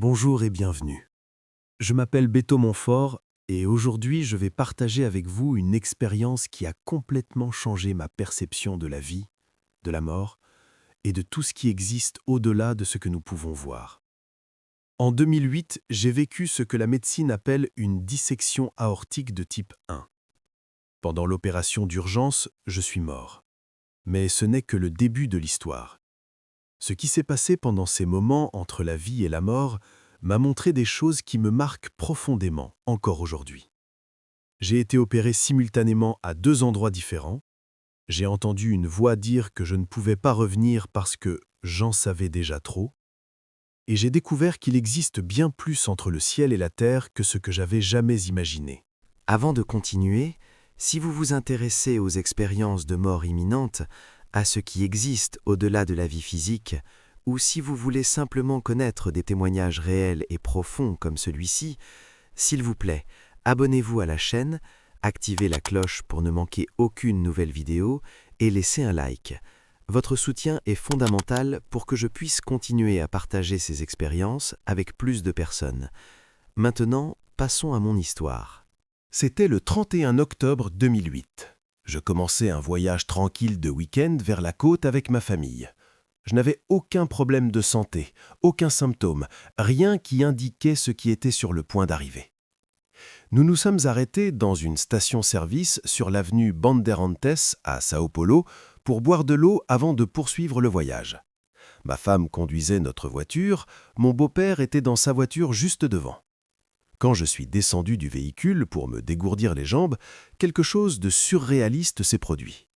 Bonjour et bienvenue. Je m'appelle Beto Montfort et aujourd'hui je vais partager avec vous une expérience qui a complètement changé ma perception de la vie, de la mort et de tout ce qui existe au-delà de ce que nous pouvons voir. En 2008, j'ai vécu ce que la médecine appelle une dissection aortique de type 1. Pendant l'opération d'urgence, je suis mort. Mais ce n'est que le début de l'histoire. Ce qui s'est passé pendant ces moments entre la vie et la mort m'a montré des choses qui me marquent profondément encore aujourd'hui. J'ai été opéré simultanément à deux endroits différents. J'ai entendu une voix dire que je ne pouvais pas revenir parce que j'en savais déjà trop. Et j'ai découvert qu'il existe bien plus entre le ciel et la terre que ce que j'avais jamais imaginé. Avant de continuer, si vous vous intéressez aux expériences de mort imminente, à ce qui existe au-delà de la vie physique, ou si vous voulez simplement connaître des témoignages réels et profonds comme celui-ci, s'il vous plaît, abonnez-vous à la chaîne, activez la cloche pour ne manquer aucune nouvelle vidéo et laissez un like. Votre soutien est fondamental pour que je puisse continuer à partager ces expériences avec plus de personnes. Maintenant, passons à mon histoire. C'était le 31 octobre 2008. Je commençais un voyage tranquille de week-end vers la côte avec ma famille. Je n'avais aucun problème de santé, aucun symptôme, rien qui indiquait ce qui était sur le point d'arriver. Nous nous sommes arrêtés dans une station-service sur l'avenue Bandeirantes à Sao Paulo pour boire de l'eau avant de poursuivre le voyage. Ma femme conduisait notre voiture, mon beau-père était dans sa voiture juste devant. Quand je suis descendu du véhicule pour me dégourdir les jambes, quelque chose de surréaliste s'est produit.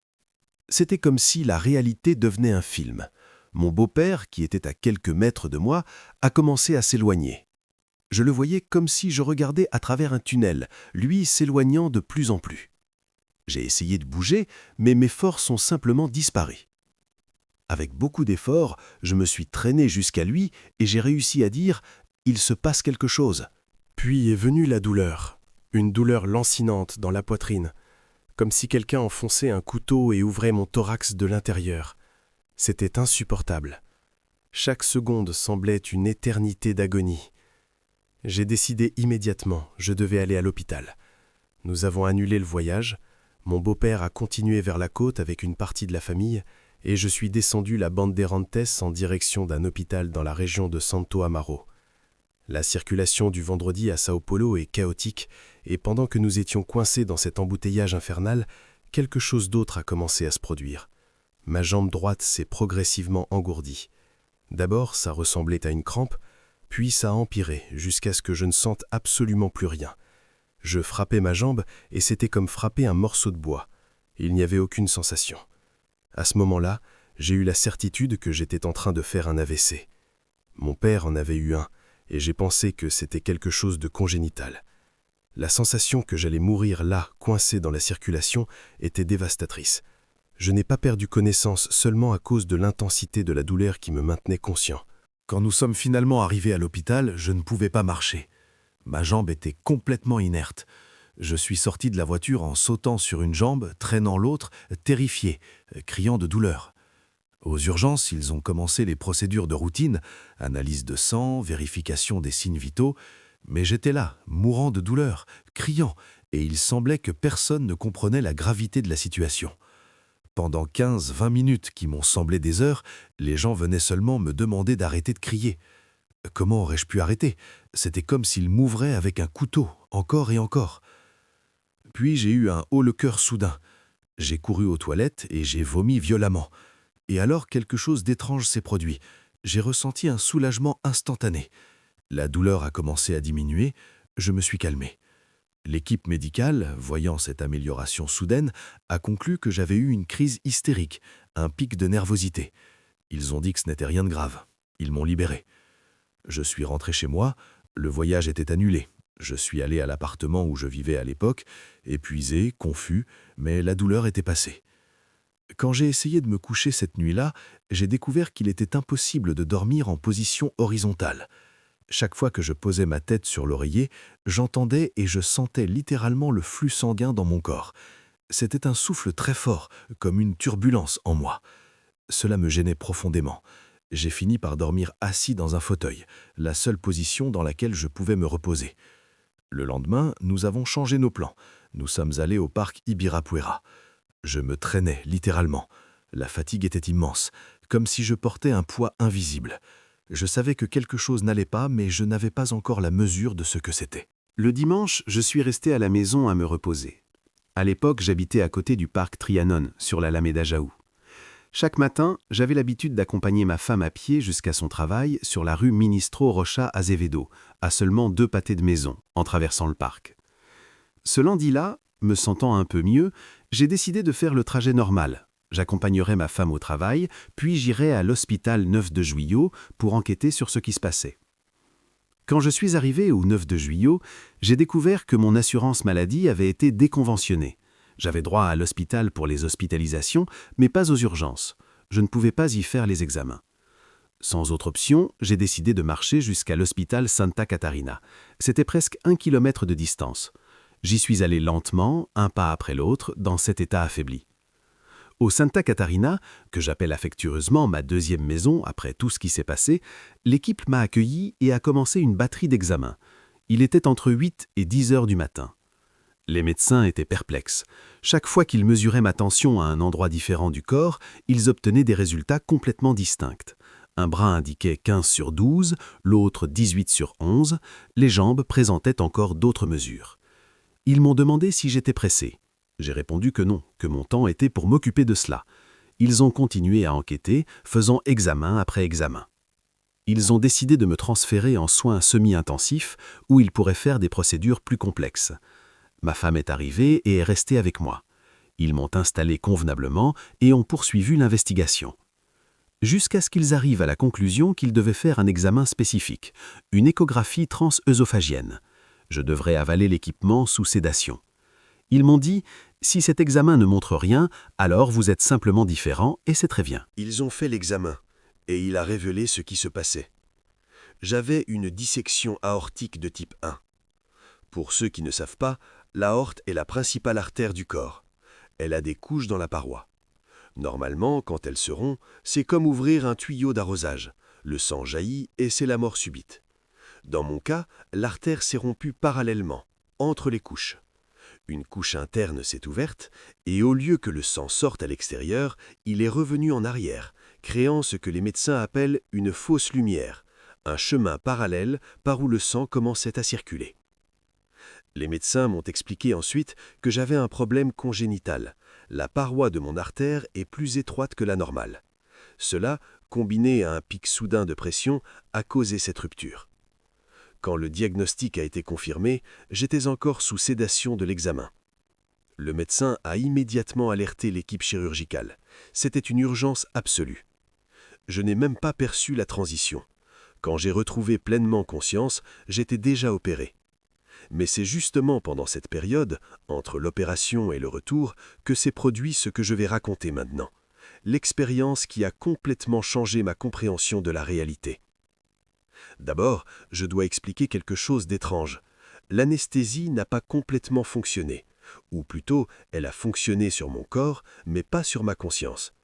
C'était comme si la réalité devenait un film. Mon beau-père, qui était à quelques mètres de moi, a commencé à s'éloigner. Je le voyais comme si je regardais à travers un tunnel, lui s'éloignant de plus en plus. J'ai essayé de bouger, mais mes forces ont simplement disparu. Avec beaucoup d'efforts, je me suis traîné jusqu'à lui et j'ai réussi à dire « Il se passe quelque chose ». Puis est venue la douleur, une douleur lancinante dans la poitrine, comme si quelqu'un enfonçait un couteau et ouvrait mon thorax de l'intérieur. C'était insupportable. Chaque seconde semblait une éternité d'agonie. J'ai décidé immédiatement, je devais aller à l'hôpital. Nous avons annulé le voyage, mon beau-père a continué vers la côte avec une partie de la famille, et je suis descendu la Bandeirantes en direction d'un hôpital dans la région de Santo Amaro. La circulation du vendredi à Sao Paulo est chaotique, et pendant que nous étions coincés dans cet embouteillage infernal, quelque chose d'autre a commencé à se produire. Ma jambe droite s'est progressivement engourdie. D'abord, ça ressemblait à une crampe, puis ça a empiré jusqu'à ce que je ne sente absolument plus rien. Je frappais ma jambe et c'était comme frapper un morceau de bois. Il n'y avait aucune sensation. À ce moment-là, j'ai eu la certitude que j'étais en train de faire un AVC. Mon père en avait eu un, et j'ai pensé que c'était quelque chose de congénital. La sensation que j'allais mourir là, coincé dans la circulation, était dévastatrice. Je n'ai pas perdu connaissance seulement à cause de l'intensité de la douleur qui me maintenait conscient. Quand nous sommes finalement arrivés à l'hôpital, je ne pouvais pas marcher. Ma jambe était complètement inerte. Je suis sorti de la voiture en sautant sur une jambe, traînant l'autre, terrifié, criant de douleur. Aux urgences, ils ont commencé les procédures de routine, analyse de sang, vérification des signes vitaux, mais j'étais là, mourant de douleur, criant, et il semblait que personne ne comprenait la gravité de la situation. Pendant 15-20 minutes qui m'ont semblé des heures, les gens venaient seulement me demander d'arrêter de crier. Comment aurais-je pu arrêter? C'était comme s'ils m'ouvraient avec un couteau, encore et encore. Puis j'ai eu un haut-le-cœur soudain. J'ai couru aux toilettes et j'ai vomi violemment. Et alors quelque chose d'étrange s'est produit. J'ai ressenti un soulagement instantané. La douleur a commencé à diminuer, je me suis calmé. L'équipe médicale, voyant cette amélioration soudaine, a conclu que j'avais eu une crise hystérique, un pic de nervosité. Ils ont dit que ce n'était rien de grave. Ils m'ont libéré. Je suis rentré chez moi, le voyage était annulé. Je suis allé à l'appartement où je vivais à l'époque, épuisé, confus, mais la douleur était passée. Quand j'ai essayé de me coucher cette nuit-là, j'ai découvert qu'il était impossible de dormir en position horizontale. Chaque fois que je posais ma tête sur l'oreiller, j'entendais et je sentais littéralement le flux sanguin dans mon corps. C'était un souffle très fort, comme une turbulence en moi. Cela me gênait profondément. J'ai fini par dormir assis dans un fauteuil, la seule position dans laquelle je pouvais me reposer. Le lendemain, nous avons changé nos plans. Nous sommes allés au parc Ibirapuera. Je me traînais, littéralement. La fatigue était immense, comme si je portais un poids invisible. Je savais que quelque chose n'allait pas, mais je n'avais pas encore la mesure de ce que c'était. Le dimanche, je suis resté à la maison à me reposer. À l'époque, j'habitais à côté du parc Trianon, sur l'Alameda Jaú. Chaque matin, j'avais l'habitude d'accompagner ma femme à pied jusqu'à son travail sur la rue Ministro Rocha Azevedo, à seulement 2 pâtés de maison, en traversant le parc. Ce lundi-là, me sentant un peu mieux, j'ai décidé de faire le trajet normal. J'accompagnerai ma femme au travail, puis j'irai à l'hôpital 9 de Juillet pour enquêter sur ce qui se passait. Quand je suis arrivé au 9 de Juillet, j'ai découvert que mon assurance maladie avait été déconventionnée. J'avais droit à l'hôpital pour les hospitalisations, mais pas aux urgences. Je ne pouvais pas y faire les examens. Sans autre option, j'ai décidé de marcher jusqu'à l'hôpital Santa Catarina. C'était presque 1 kilomètre de distance. J'y suis allé lentement, un pas après l'autre, dans cet état affaibli. Au Santa Catarina, que j'appelle affectueusement ma deuxième maison après tout ce qui s'est passé, l'équipe m'a accueilli et a commencé une batterie d'examens. Il était entre 8 et 10 heures du matin. Les médecins étaient perplexes. Chaque fois qu'ils mesuraient ma tension à un endroit différent du corps, ils obtenaient des résultats complètement distincts. Un bras indiquait 15 sur 12, l'autre 18 sur 11. Les jambes présentaient encore d'autres mesures. Ils m'ont demandé si j'étais pressé. J'ai répondu que non, que mon temps était pour m'occuper de cela. Ils ont continué à enquêter, faisant examen après examen. Ils ont décidé de me transférer en soins semi-intensifs où ils pourraient faire des procédures plus complexes. Ma femme est arrivée et est restée avec moi. Ils m'ont installé convenablement et ont poursuivi l'investigation. Jusqu'à ce qu'ils arrivent à la conclusion qu'ils devaient faire un examen spécifique, une échographie transœsophagienne. Je devrais avaler l'équipement sous sédation. Ils m'ont dit « Si cet examen ne montre rien, alors vous êtes simplement différent et c'est très bien. » Ils ont fait l'examen et il a révélé ce qui se passait. J'avais une dissection aortique de type 1. Pour ceux qui ne savent pas, l'aorte est la principale artère du corps. Elle a des couches dans la paroi. Normalement, quand elle se rompt, c'est comme ouvrir un tuyau d'arrosage. Le sang jaillit et c'est la mort subite. Dans mon cas, l'artère s'est rompue parallèlement, entre les couches. Une couche interne s'est ouverte et au lieu que le sang sorte à l'extérieur, il est revenu en arrière, créant ce que les médecins appellent une fausse lumière, un chemin parallèle par où le sang commençait à circuler. Les médecins m'ont expliqué ensuite que j'avais un problème congénital. La paroi de mon artère est plus étroite que la normale. Cela, combiné à un pic soudain de pression, a causé cette rupture. Quand le diagnostic a été confirmé, j'étais encore sous sédation de l'examen. Le médecin a immédiatement alerté l'équipe chirurgicale. C'était une urgence absolue. Je n'ai même pas perçu la transition. Quand j'ai retrouvé pleinement conscience, j'étais déjà opéré. Mais c'est justement pendant cette période, entre l'opération et le retour, que s'est produit ce que je vais raconter maintenant. L'expérience qui a complètement changé ma compréhension de la réalité. D'abord, je dois expliquer quelque chose d'étrange. L'anesthésie n'a pas complètement fonctionné. Ou plutôt, elle a fonctionné sur mon corps, mais pas sur ma conscience.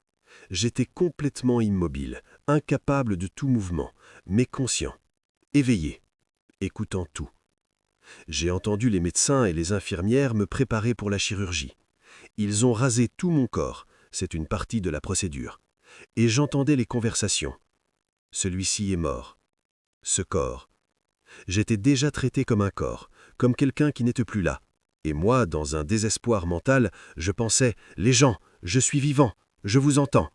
J'étais complètement immobile, incapable de tout mouvement, mais conscient, éveillé, écoutant tout. J'ai entendu les médecins et les infirmières me préparer pour la chirurgie. Ils ont rasé tout mon corps, c'est une partie de la procédure. Et j'entendais les conversations. Celui-ci est mort. Ce corps. J'étais déjà traité comme un corps, comme quelqu'un qui n'était plus là. Et moi, dans un désespoir mental, je pensais « Les gens, je suis vivant, je vous entends ».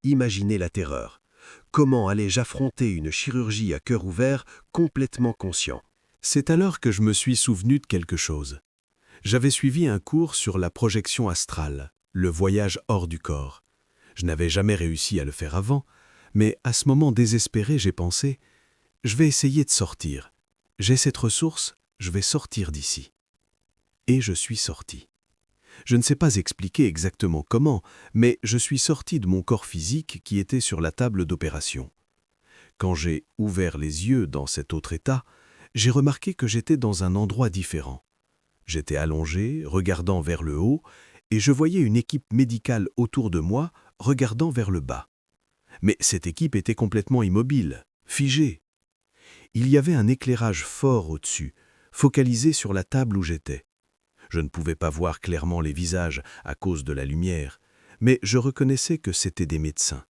Imaginez la terreur. Comment allais-je affronter une chirurgie à cœur ouvert, complètement conscient? C'est alors que je me suis souvenu de quelque chose. J'avais suivi un cours sur la projection astrale, le voyage hors du corps. Je n'avais jamais réussi à le faire avant, mais à ce moment désespéré, j'ai pensé « Je vais essayer de sortir. J'ai cette ressource, je vais sortir d'ici. » Et je suis sorti. Je ne sais pas expliquer exactement comment, mais je suis sorti de mon corps physique qui était sur la table d'opération. Quand j'ai ouvert les yeux dans cet autre état, j'ai remarqué que j'étais dans un endroit différent. J'étais allongé, regardant vers le haut, et je voyais une équipe médicale autour de moi, regardant vers le bas. Mais cette équipe était complètement immobile, figée. Il y avait un éclairage fort au-dessus, focalisé sur la table où j'étais. Je ne pouvais pas voir clairement les visages à cause de la lumière, mais je reconnaissais que c'étaient des médecins.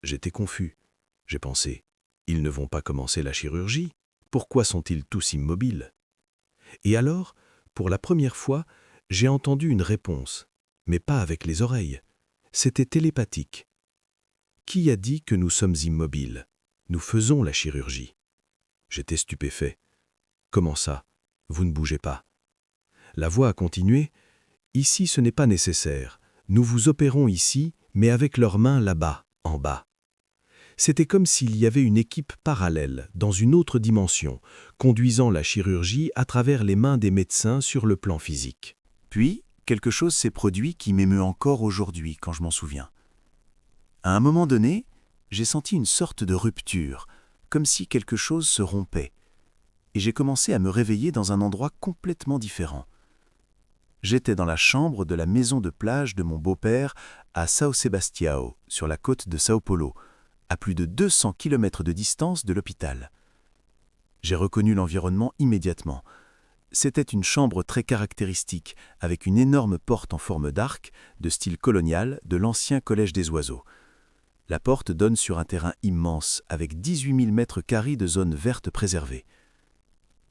J'étais confus. J'ai pensé, ils ne vont pas commencer la chirurgie? Pourquoi sont-ils tous immobiles? Et alors, pour la première fois, j'ai entendu une réponse, mais pas avec les oreilles. C'était télépathique. Qui a dit que nous sommes immobiles? Nous faisons la chirurgie. J'étais stupéfait. Comment ça? Vous ne bougez pas. La voix a continué. Ici, ce n'est pas nécessaire. Nous vous opérons ici, mais avec leurs mains là-bas, en bas. C'était comme s'il y avait une équipe parallèle, dans une autre dimension, conduisant la chirurgie à travers les mains des médecins sur le plan physique. Puis, quelque chose s'est produit qui m'émeut encore aujourd'hui quand je m'en souviens. À un moment donné, j'ai senti une sorte de rupture, comme si quelque chose se rompait, et j'ai commencé à me réveiller dans un endroit complètement différent. J'étais dans la chambre de la maison de plage de mon beau-père à São Sebastião, sur la côte de São Paulo, à plus de 200 km de distance de l'hôpital. J'ai reconnu l'environnement immédiatement. C'était une chambre très caractéristique, avec une énorme porte en forme d'arc, de style colonial, de l'ancien collège des oiseaux. La porte donne sur un terrain immense, avec 18 000 mètres carrés de zone verte préservée.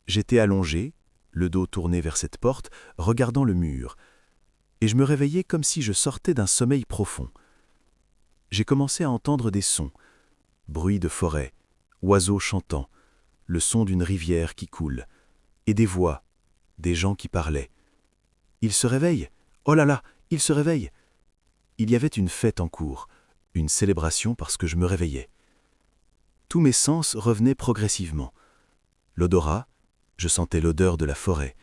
J'étais allongé, le dos tourné vers cette porte, regardant le mur, et je me réveillais comme si je sortais d'un sommeil profond. J'ai commencé à entendre des sons, bruit de forêt, oiseaux chantant, le son d'une rivière qui coule, et des voix, des gens qui parlaient. Il se réveille! Oh là là, il se réveille! Il y avait une fête en cours, une célébration parce que je me réveillais. Tous mes sens revenaient progressivement. L'odorat, je sentais l'odeur de la forêt,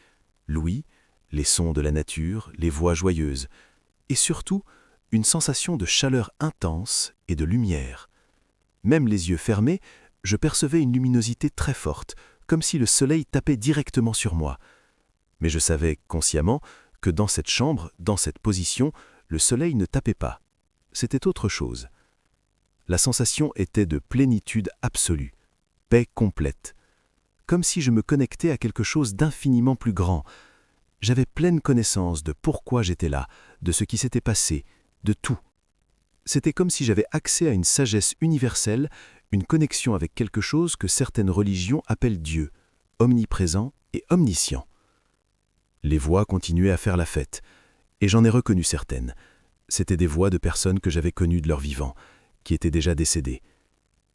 l'ouïe, les sons de la nature, les voix joyeuses, et surtout une sensation de chaleur intense et de lumière. Même les yeux fermés, je percevais une luminosité très forte, comme si le soleil tapait directement sur moi. Mais je savais consciemment que dans cette chambre, dans cette position, le soleil ne tapait pas. C'était autre chose. La sensation était de plénitude absolue, paix complète. Comme si je me connectais à quelque chose d'infiniment plus grand. J'avais pleine connaissance de pourquoi j'étais là, de ce qui s'était passé, de tout. C'était comme si j'avais accès à une sagesse universelle, une connexion avec quelque chose que certaines religions appellent Dieu, omniprésent et omniscient. Les voix continuaient à faire la fête, et j'en ai reconnu certaines. C'étaient des voix de personnes que j'avais connues de leur vivant, qui étaient déjà décédées.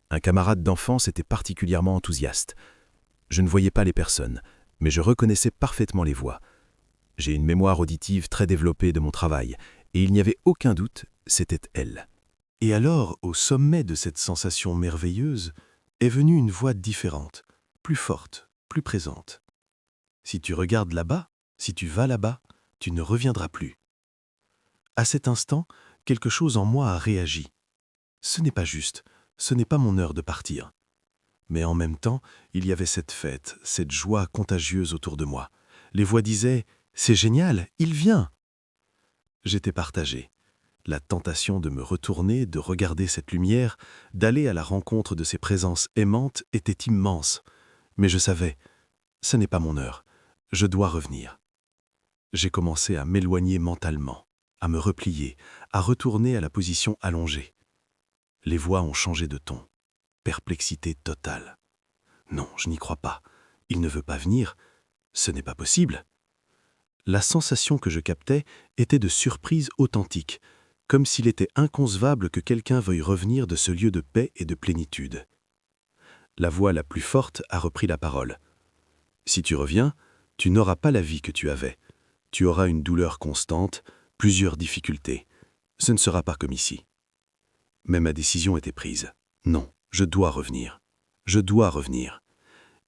Un camarade d'enfance était particulièrement enthousiaste. Je ne voyais pas les personnes, mais je reconnaissais parfaitement les voix. J'ai une mémoire auditive très développée de mon travail, et il n'y avait aucun doute, c'était elle. Et alors, au sommet de cette sensation merveilleuse, est venue une voix différente, plus forte, plus présente. Si tu regardes là-bas, si tu vas là-bas, tu ne reviendras plus. À cet instant, quelque chose en moi a réagi. Ce n'est pas juste, ce n'est pas mon heure de partir. Mais en même temps, il y avait cette fête, cette joie contagieuse autour de moi. Les voix disaient « C'est génial, il vient !» J'étais partagé. La tentation de me retourner, de regarder cette lumière, d'aller à la rencontre de ces présences aimantes était immense. Mais je savais, ce n'est pas mon heure, je dois revenir. J'ai commencé à m'éloigner mentalement, à me replier, à retourner à la position allongée. Les voix ont changé de ton. Perplexité totale. Non, je n'y crois pas. Il ne veut pas venir. Ce n'est pas possible. La sensation que je captais était de surprise authentique, comme s'il était inconcevable que quelqu'un veuille revenir de ce lieu de paix et de plénitude. La voix la plus forte a repris la parole. Si tu reviens, tu n'auras pas la vie que tu avais. Tu auras une douleur constante, plusieurs difficultés. Ce ne sera pas comme ici. Mais ma décision était prise. Non. Je dois revenir. Je dois revenir.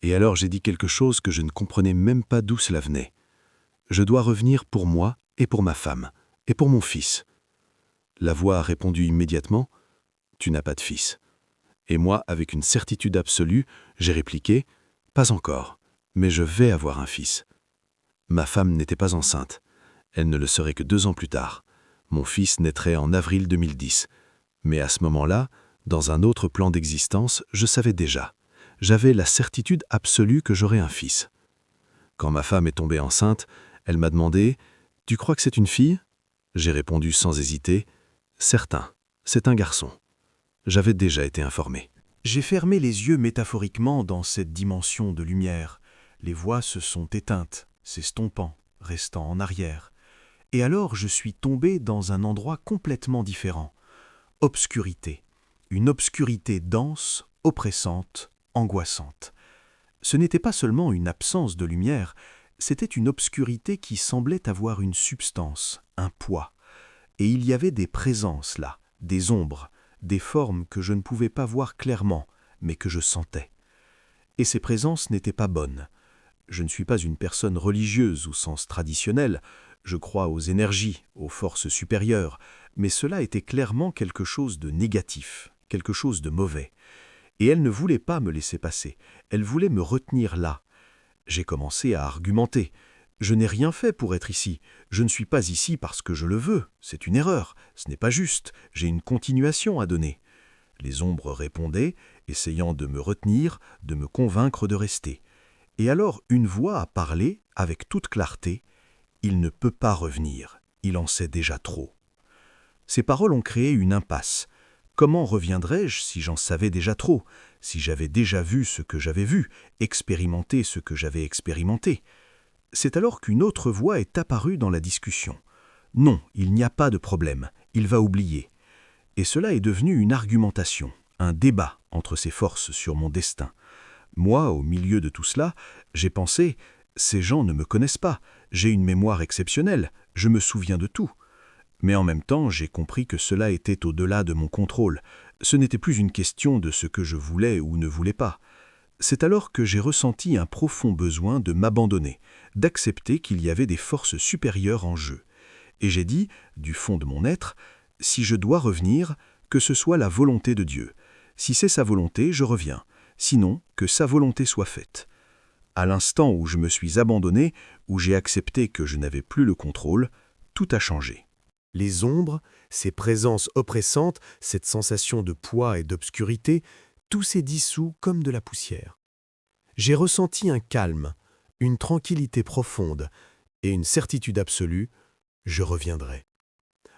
Et alors j'ai dit quelque chose que je ne comprenais même pas d'où cela venait. Je dois revenir pour moi et pour ma femme, et pour mon fils. La voix a répondu immédiatement, « Tu n'as pas de fils. » Et moi, avec une certitude absolue, j'ai répliqué, « Pas encore, mais je vais avoir un fils. » Ma femme n'était pas enceinte. Elle ne le serait que 2 ans plus tard. Mon fils naîtrait en avril 2010. Mais à ce moment-là, Dans un autre plan d'existence, je savais déjà. J'avais la certitude absolue que j'aurais un fils. Quand ma femme est tombée enceinte, elle m'a demandé « Tu crois que c'est une fille ?» J'ai répondu sans hésiter « Certain, c'est un garçon. » J'avais déjà été informé. J'ai fermé les yeux métaphoriquement dans cette dimension de lumière. Les voix se sont éteintes, s'estompant, restant en arrière. Et alors je suis tombé dans un endroit complètement différent. Obscurité. Une obscurité dense, oppressante, angoissante. Ce n'était pas seulement une absence de lumière, c'était une obscurité qui semblait avoir une substance, un poids. Et il y avait des présences là, des ombres, des formes que je ne pouvais pas voir clairement, mais que je sentais. Et ces présences n'étaient pas bonnes. Je ne suis pas une personne religieuse au sens traditionnel, je crois aux énergies, aux forces supérieures, mais cela était clairement quelque chose de négatif, quelque chose de mauvais. Et elle ne voulait pas me laisser passer, elle voulait me retenir là. J'ai commencé à argumenter. Je n'ai rien fait pour être ici. Je ne suis pas ici parce que je le veux. C'est une erreur. Ce n'est pas juste. J'ai une continuation à donner. Les ombres répondaient, essayant de me retenir, de me convaincre de rester. Et alors une voix a parlé, avec toute clarté. Il ne peut pas revenir. Il en sait déjà trop. Ces paroles ont créé une impasse. Comment reviendrais-je si j'en savais déjà trop, si j'avais déjà vu ce que j'avais vu, expérimenté ce que j'avais expérimenté? C'est alors qu'une autre voix est apparue dans la discussion. Non, il n'y a pas de problème, il va oublier. Et cela est devenu une argumentation, un débat entre ces forces sur mon destin. Moi, au milieu de tout cela, j'ai pensé, ces gens ne me connaissent pas, j'ai une mémoire exceptionnelle, je me souviens de tout. Mais en même temps, j'ai compris que cela était au-delà de mon contrôle. Ce n'était plus une question de ce que je voulais ou ne voulais pas. C'est alors que j'ai ressenti un profond besoin de m'abandonner, d'accepter qu'il y avait des forces supérieures en jeu. Et j'ai dit, du fond de mon être, si je dois revenir, que ce soit la volonté de Dieu. Si c'est sa volonté, je reviens. Sinon, que sa volonté soit faite. À l'instant où je me suis abandonné, où j'ai accepté que je n'avais plus le contrôle, tout a changé. Les ombres, ces présences oppressantes, cette sensation de poids et d'obscurité, tout s'est dissous comme de la poussière. J'ai ressenti un calme, une tranquillité profonde et une certitude absolue, je reviendrai.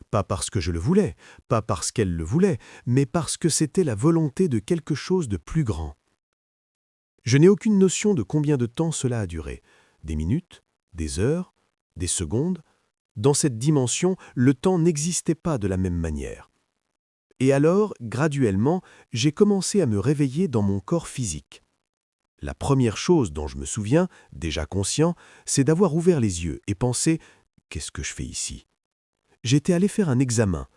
Pas parce que je le voulais, pas parce qu'elle le voulait, mais parce que c'était la volonté de quelque chose de plus grand. Je n'ai aucune notion de combien de temps cela a duré, des minutes, des heures, des secondes. Dans cette dimension, le temps n'existait pas de la même manière. Et alors, graduellement, j'ai commencé à me réveiller dans mon corps physique. La première chose dont je me souviens, déjà conscient, c'est d'avoir ouvert les yeux et pensé « Qu'est-ce que je fais ici ?» J'étais allé faire un examen,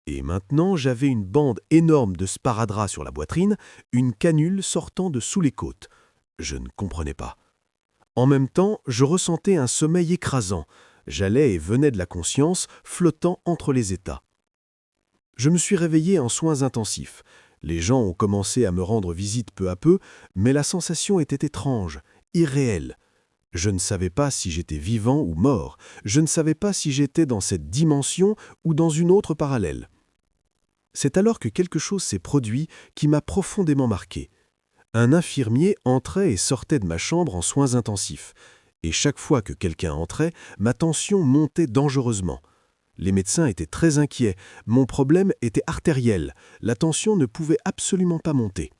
et maintenant j'avais une bande énorme de sparadrap sur la poitrine, une canule sortant de sous les côtes. Je ne comprenais pas. En même temps, je ressentais un sommeil écrasant. J'allais et venais de la conscience, flottant entre les états. Je me suis réveillé en soins intensifs. Les gens ont commencé à me rendre visite peu à peu, mais la sensation était étrange, irréelle. Je ne savais pas si j'étais vivant ou mort. Je ne savais pas si j'étais dans cette dimension ou dans une autre parallèle. C'est alors que quelque chose s'est produit qui m'a profondément marqué. Un infirmier entrait et sortait de ma chambre en soins intensifs. Et chaque fois que quelqu'un entrait, ma tension montait dangereusement. Les médecins étaient très inquiets. Mon problème était artériel. La tension ne pouvait absolument pas monter.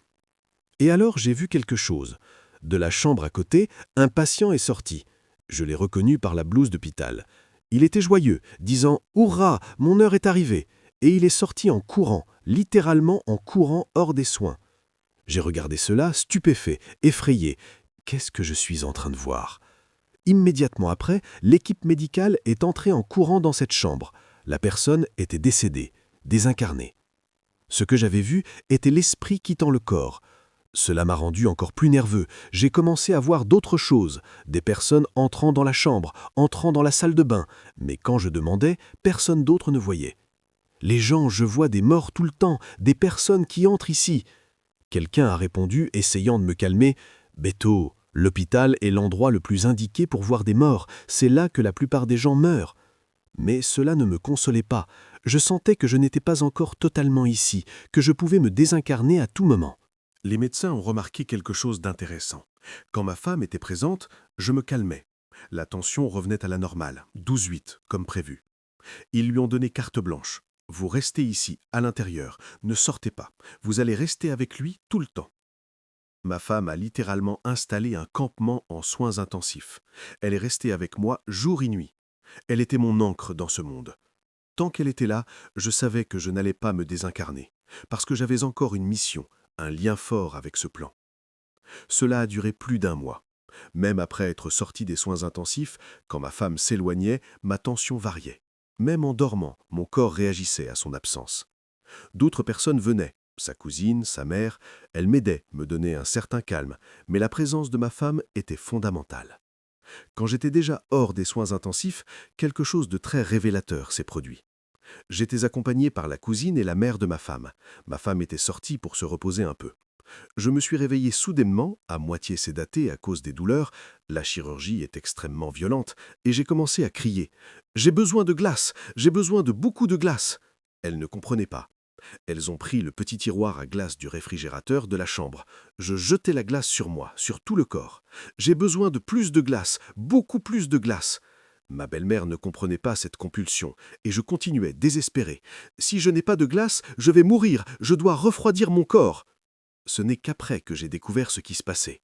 Et alors j'ai vu quelque chose. De la chambre à côté, un patient est sorti. Je l'ai reconnu par la blouse d'hôpital. Il était joyeux, disant « Hourra, mon heure est arrivée !» Et il est sorti en courant, littéralement en courant hors des soins. J'ai regardé cela, stupéfait, effrayé. Qu'est-ce que je suis en train de voir ? Immédiatement après, l'équipe médicale est entrée en courant dans cette chambre. La personne était décédée, désincarnée. Ce que j'avais vu était l'esprit quittant le corps. Cela m'a rendu encore plus nerveux. J'ai commencé à voir d'autres choses, des personnes entrant dans la chambre, entrant dans la salle de bain, mais quand je demandais, personne d'autre ne voyait. Les gens, je vois des morts tout le temps, des personnes qui entrent ici. Quelqu'un a répondu, essayant de me calmer, « Beto, l'hôpital est l'endroit le plus indiqué pour voir des morts, c'est là que la plupart des gens meurent. » Mais cela ne me consolait pas. Je sentais que je n'étais pas encore totalement ici, que je pouvais me désincarner à tout moment. Les médecins ont remarqué quelque chose d'intéressant. Quand ma femme était présente, je me calmais. La tension revenait à la normale, 12-8, comme prévu. Ils lui ont donné carte blanche. Vous restez ici, à l'intérieur, ne sortez pas. Vous allez rester avec lui tout le temps. Ma femme a littéralement installé un campement en soins intensifs. Elle est restée avec moi jour et nuit. Elle était mon ancre dans ce monde. Tant qu'elle était là, je savais que je n'allais pas me désincarner, parce que j'avais encore une mission, un lien fort avec ce plan. Cela a duré plus d'1 mois. Même après être sorti des soins intensifs, quand ma femme s'éloignait, ma tension variait. Même en dormant, mon corps réagissait à son absence. D'autres personnes venaient, sa cousine, sa mère, elles m'aidaient, me donnaient un certain calme, mais la présence de ma femme était fondamentale. Quand j'étais déjà hors des soins intensifs, quelque chose de très révélateur s'est produit. J'étais accompagné par la cousine et la mère de ma femme. Ma femme était sortie pour se reposer un peu. Je me suis réveillé soudainement, à moitié sédaté à cause des douleurs. La chirurgie est extrêmement violente et j'ai commencé à crier « J'ai besoin de glace, j'ai besoin de beaucoup de glace !» Elles ne comprenaient pas. Elles ont pris le petit tiroir à glace du réfrigérateur de la chambre. Je jetais la glace sur moi, sur tout le corps. « J'ai besoin de plus de glace, beaucoup plus de glace !» Ma belle-mère ne comprenait pas cette compulsion, et je continuais, désespéré. « Si je n'ai pas de glace, je vais mourir, je dois refroidir mon corps !» Ce n'est qu'après que j'ai découvert ce qui se passait.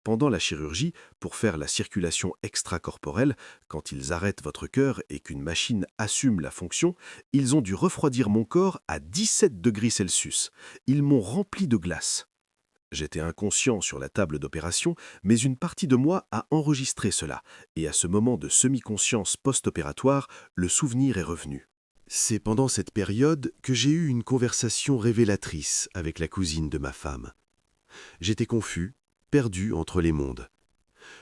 Pendant la chirurgie, pour faire la circulation extracorporelle, quand ils arrêtent votre cœur et qu'une machine assume la fonction, ils ont dû refroidir mon corps à 17 degrés Celsius. Ils m'ont rempli de glace. J'étais inconscient sur la table d'opération, mais une partie de moi a enregistré cela, et à ce moment de semi-conscience post-opératoire, le souvenir est revenu. C'est pendant cette période que j'ai eu une conversation révélatrice avec la cousine de ma femme. J'étais confus, perdu entre les mondes.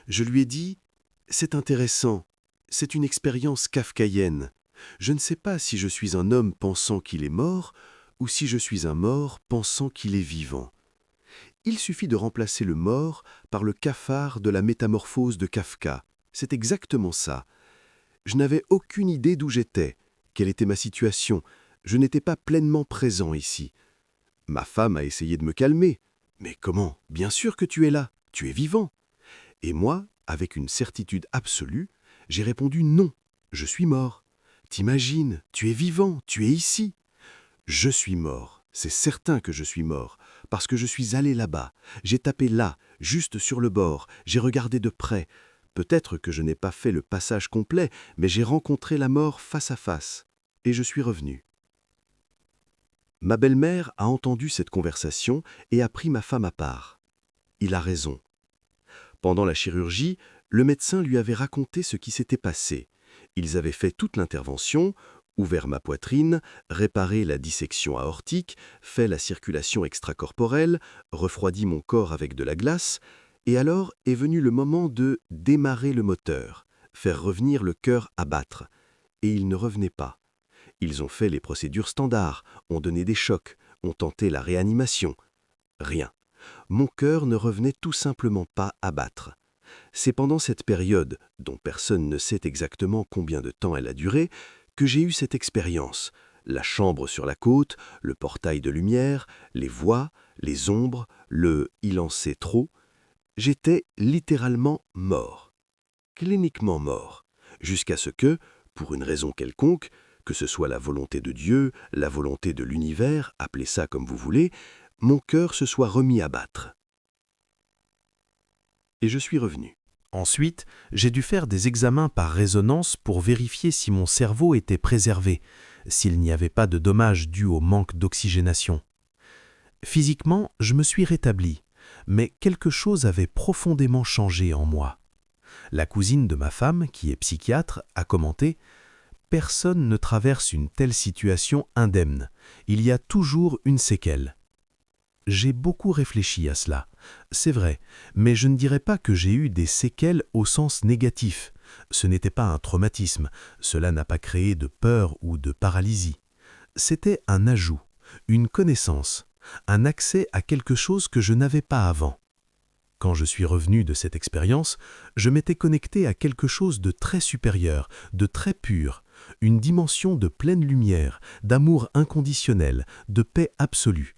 Je lui ai dit « C'est intéressant, c'est une expérience kafkaïenne. Je ne sais pas si je suis un homme pensant qu'il est mort ou si je suis un mort pensant qu'il est vivant. Il suffit de remplacer le mort par le cafard de la métamorphose de Kafka. C'est exactement ça. Je n'avais aucune idée d'où j'étais. Quelle était ma situation? Je n'étais pas pleinement présent ici. Ma femme a essayé de me calmer. Mais comment? Bien sûr que tu es là, tu es vivant. Et moi, avec une certitude absolue, j'ai répondu non, je suis mort. T'imagines, tu es vivant, tu es ici. Je suis mort, c'est certain que je suis mort, parce que je suis allé là-bas. J'ai tapé là, juste sur le bord, j'ai regardé de près. Peut-être que je n'ai pas fait le passage complet, mais j'ai rencontré la mort face à face, et je suis revenu. Ma belle-mère a entendu cette conversation et a pris ma femme à part. Il a raison. Pendant la chirurgie, le médecin lui avait raconté ce qui s'était passé. Ils avaient fait toute l'intervention, ouvert ma poitrine, réparé la dissection aortique, fait la circulation extracorporelle, refroidi mon corps avec de la glace, et alors est venu le moment de démarrer le moteur, faire revenir le cœur à battre. Et il ne revenait pas. Ils ont fait les procédures standards, ont donné des chocs, ont tenté la réanimation. Rien. Mon cœur ne revenait tout simplement pas à battre. C'est pendant cette période, dont personne ne sait exactement combien de temps elle a duré, que j'ai eu cette expérience. La chambre sur la côte, le portail de lumière, les voix, les ombres, le « il en sait trop ». J'étais littéralement mort, cliniquement mort, jusqu'à ce que, pour une raison quelconque, que ce soit la volonté de Dieu, la volonté de l'univers, appelez ça comme vous voulez, mon cœur se soit remis à battre. Et je suis revenu. Ensuite, j'ai dû faire des examens par résonance pour vérifier si mon cerveau était préservé, s'il n'y avait pas de dommages dus au manque d'oxygénation. Physiquement, je me suis rétabli, mais quelque chose avait profondément changé en moi. La cousine de ma femme, qui est psychiatre, a commenté « Personne ne traverse une telle situation indemne. Il y a toujours une séquelle. » J'ai beaucoup réfléchi à cela, c'est vrai, mais je ne dirais pas que j'ai eu des séquelles au sens négatif. Ce n'était pas un traumatisme, cela n'a pas créé de peur ou de paralysie. C'était un ajout, une connaissance, un accès à quelque chose que je n'avais pas avant. Quand je suis revenu de cette expérience, je m'étais connecté à quelque chose de très supérieur, de très pur, une dimension de pleine lumière, d'amour inconditionnel, de paix absolue.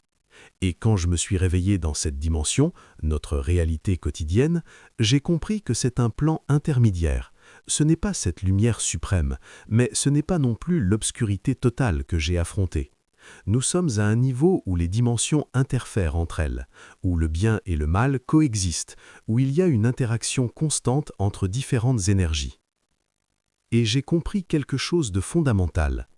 Et quand je me suis réveillé dans cette dimension, notre réalité quotidienne, j'ai compris que c'est un plan intermédiaire. Ce n'est pas cette lumière suprême, mais ce n'est pas non plus l'obscurité totale que j'ai affrontée. Nous sommes à un niveau où les dimensions interfèrent entre elles, où le bien et le mal coexistent, où il y a une interaction constante entre différentes énergies. Et j'ai compris quelque chose de fondamental.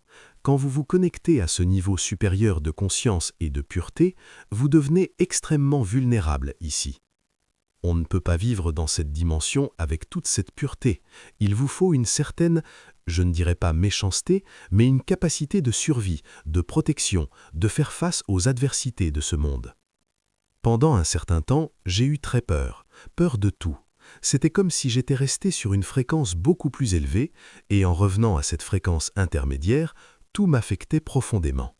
Quand vous vous connectez à ce niveau supérieur de conscience et de pureté, vous devenez extrêmement vulnérable ici. On ne peut pas vivre dans cette dimension avec toute cette pureté. Il vous faut une certaine, je ne dirais pas méchanceté, mais une capacité de survie, de protection, de faire face aux adversités de ce monde. Pendant un certain temps, j'ai eu très peur, peur de tout. C'était comme si j'étais resté sur une fréquence beaucoup plus élevée, et en revenant à cette fréquence intermédiaire, tout m'affectait profondément.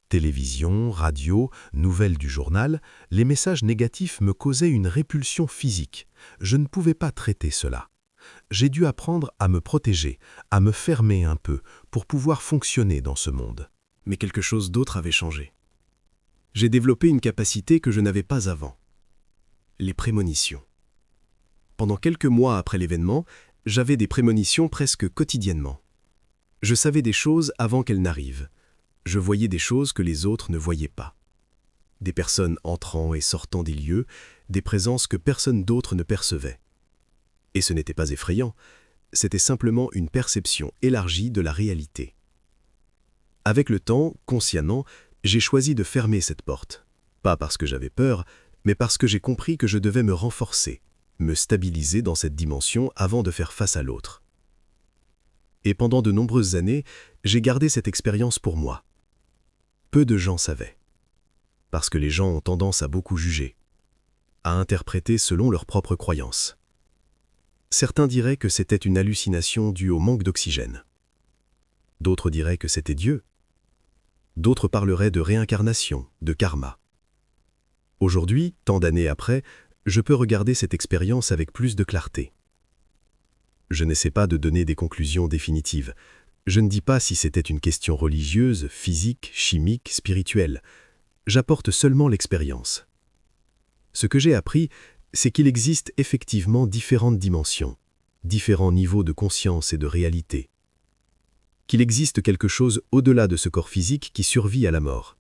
Télévision, radio, nouvelles du journal, les messages négatifs me causaient une répulsion physique. Je ne pouvais pas traiter cela. J'ai dû apprendre à me protéger, à me fermer un peu, pour pouvoir fonctionner dans ce monde. Mais quelque chose d'autre avait changé. J'ai développé une capacité que je n'avais pas avant. Les prémonitions. Pendant quelques mois après l'événement, j'avais des prémonitions presque quotidiennement. Je savais des choses avant qu'elles n'arrivent. Je voyais des choses que les autres ne voyaient pas. Des personnes entrant et sortant des lieux, des présences que personne d'autre ne percevait. Et ce n'était pas effrayant, c'était simplement une perception élargie de la réalité. Avec le temps, consciemment, j'ai choisi de fermer cette porte. Pas parce que j'avais peur, mais parce que j'ai compris que je devais me renforcer, me stabiliser dans cette dimension avant de faire face à l'autre. Et pendant de nombreuses années, j'ai gardé cette expérience pour moi. Peu de gens savaient. Parce que les gens ont tendance à beaucoup juger, à interpréter selon leurs propres croyances. Certains diraient que c'était une hallucination due au manque d'oxygène. D'autres diraient que c'était Dieu. D'autres parleraient de réincarnation, de karma. Aujourd'hui, tant d'années après, je peux regarder cette expérience avec plus de clarté. Je n'essaie pas de donner des conclusions définitives. Je ne dis pas si c'était une question religieuse, physique, chimique, spirituelle. J'apporte seulement l'expérience. Ce que j'ai appris, c'est qu'il existe effectivement différentes dimensions, différents niveaux de conscience et de réalité. Qu'il existe quelque chose au-delà de ce corps physique qui survit à la mort.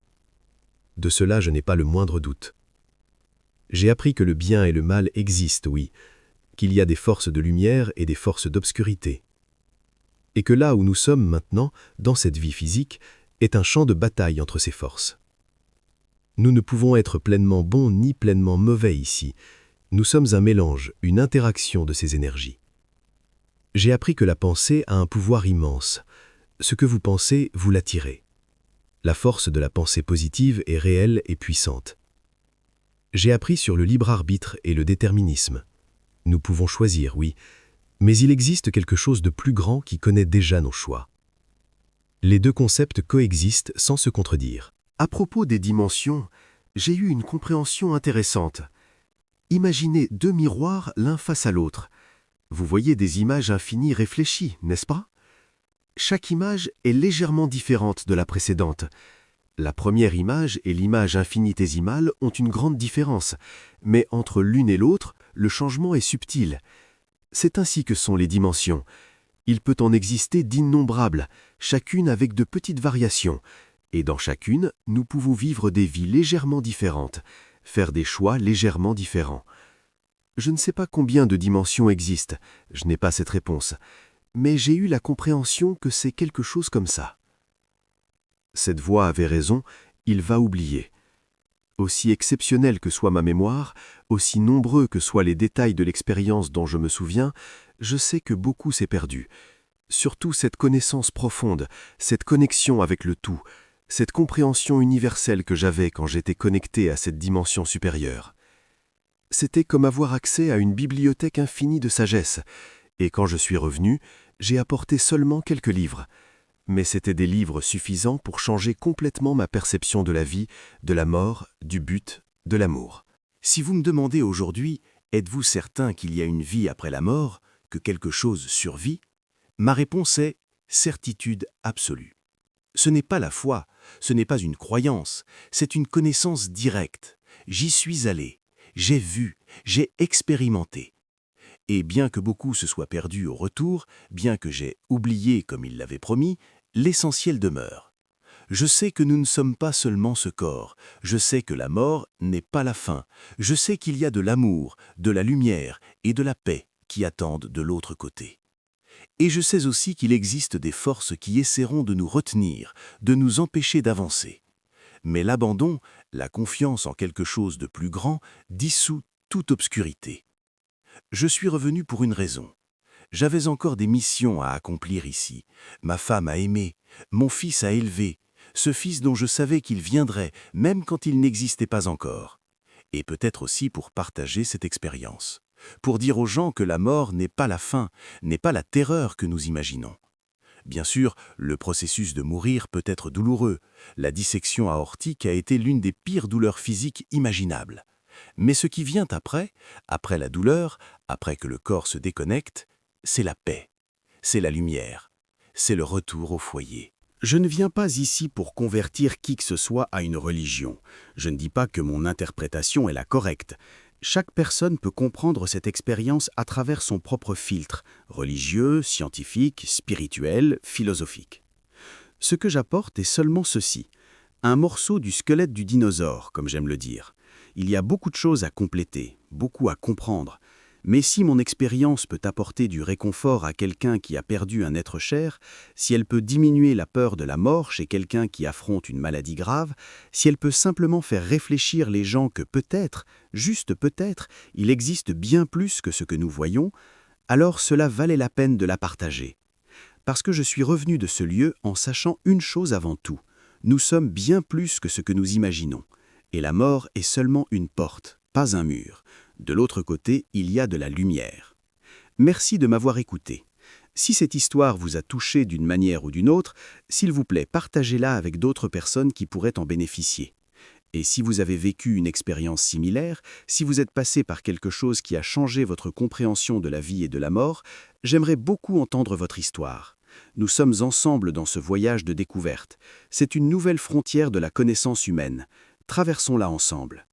De cela, je n'ai pas le moindre doute. J'ai appris que le bien et le mal existent, oui, qu'il y a des forces de lumière et des forces d'obscurité. Et que là où nous sommes maintenant, dans cette vie physique, est un champ de bataille entre ces forces. Nous ne pouvons être pleinement bons ni pleinement mauvais ici. Nous sommes un mélange, une interaction de ces énergies. J'ai appris que la pensée a un pouvoir immense. Ce que vous pensez, vous l'attirez. La force de la pensée positive est réelle et puissante. J'ai appris sur le libre arbitre et le déterminisme. Nous pouvons choisir, oui, mais il existe quelque chose de plus grand qui connaît déjà nos choix. Les deux concepts coexistent sans se contredire. À propos des dimensions, j'ai eu une compréhension intéressante. Imaginez deux miroirs l'un face à l'autre. Vous voyez des images infinies réfléchies, n'est-ce pas? Chaque image est légèrement différente de la précédente. La première image et l'image infinitésimale ont une grande différence, mais entre l'une et l'autre, le changement est subtil. C'est ainsi que sont les dimensions. Il peut en exister d'innombrables, chacune avec de petites variations, et dans chacune, nous pouvons vivre des vies légèrement différentes, faire des choix légèrement différents. Je ne sais pas combien de dimensions existent, je n'ai pas cette réponse, mais j'ai eu la compréhension que c'est quelque chose comme ça. Cette voix avait raison, il va oublier. Aussi exceptionnelle que soit ma mémoire, aussi nombreux que soient les détails de l'expérience dont je me souviens, je sais que beaucoup s'est perdu. Surtout cette connaissance profonde, cette connexion avec le tout, cette compréhension universelle que j'avais quand j'étais connecté à cette dimension supérieure. C'était comme avoir accès à une bibliothèque infinie de sagesse, et quand je suis revenu, j'ai apporté seulement quelques livres. Mais c'étaient des livres suffisants pour changer complètement ma perception de la vie, de la mort, du but, de l'amour. Si vous me demandez aujourd'hui, êtes-vous certain qu'il y a une vie après la mort, que quelque chose survit? Ma réponse est certitude absolue. Ce n'est pas la foi, ce n'est pas une croyance, c'est une connaissance directe. J'y suis allé, j'ai vu, j'ai expérimenté. Et bien que beaucoup se soient perdus au retour, bien que j'ai oublié comme il l'avait promis, l'essentiel demeure. Je sais que nous ne sommes pas seulement ce corps, je sais que la mort n'est pas la fin, je sais qu'il y a de l'amour, de la lumière et de la paix qui attendent de l'autre côté. Et je sais aussi qu'il existe des forces qui essaieront de nous retenir, de nous empêcher d'avancer. Mais l'abandon, la confiance en quelque chose de plus grand, dissout toute obscurité. Je suis revenu pour une raison. J'avais encore des missions à accomplir ici. Ma femme à aimer, mon fils à élever, ce fils dont je savais qu'il viendrait, même quand il n'existait pas encore. Et peut-être aussi pour partager cette expérience. Pour dire aux gens que la mort n'est pas la fin, n'est pas la terreur que nous imaginons. Bien sûr, le processus de mourir peut être douloureux. La dissection aortique a été l'une des pires douleurs physiques imaginables. Mais ce qui vient après la douleur, après que le corps se déconnecte, c'est la paix, c'est la lumière, c'est le retour au foyer. Je ne viens pas ici pour convertir qui que ce soit à une religion. Je ne dis pas que mon interprétation est la correcte. Chaque personne peut comprendre cette expérience à travers son propre filtre, religieux, scientifique, spirituel, philosophique. Ce que j'apporte est seulement ceci, un morceau du squelette du dinosaure, comme j'aime le dire. Il y a beaucoup de choses à compléter, beaucoup à comprendre. Mais si mon expérience peut apporter du réconfort à quelqu'un qui a perdu un être cher, si elle peut diminuer la peur de la mort chez quelqu'un qui affronte une maladie grave, si elle peut simplement faire réfléchir les gens que peut-être, juste peut-être, il existe bien plus que ce que nous voyons, alors cela valait la peine de la partager. Parce que je suis revenu de ce lieu en sachant une chose avant tout, nous sommes bien plus que ce que nous imaginons, et la mort est seulement une porte, pas un mur. De l'autre côté, il y a de la lumière. Merci de m'avoir écouté. Si cette histoire vous a touché d'une manière ou d'une autre, s'il vous plaît, partagez-la avec d'autres personnes qui pourraient en bénéficier. Et si vous avez vécu une expérience similaire, si vous êtes passé par quelque chose qui a changé votre compréhension de la vie et de la mort, j'aimerais beaucoup entendre votre histoire. Nous sommes ensemble dans ce voyage de découverte. C'est une nouvelle frontière de la connaissance humaine. Traversons-la ensemble.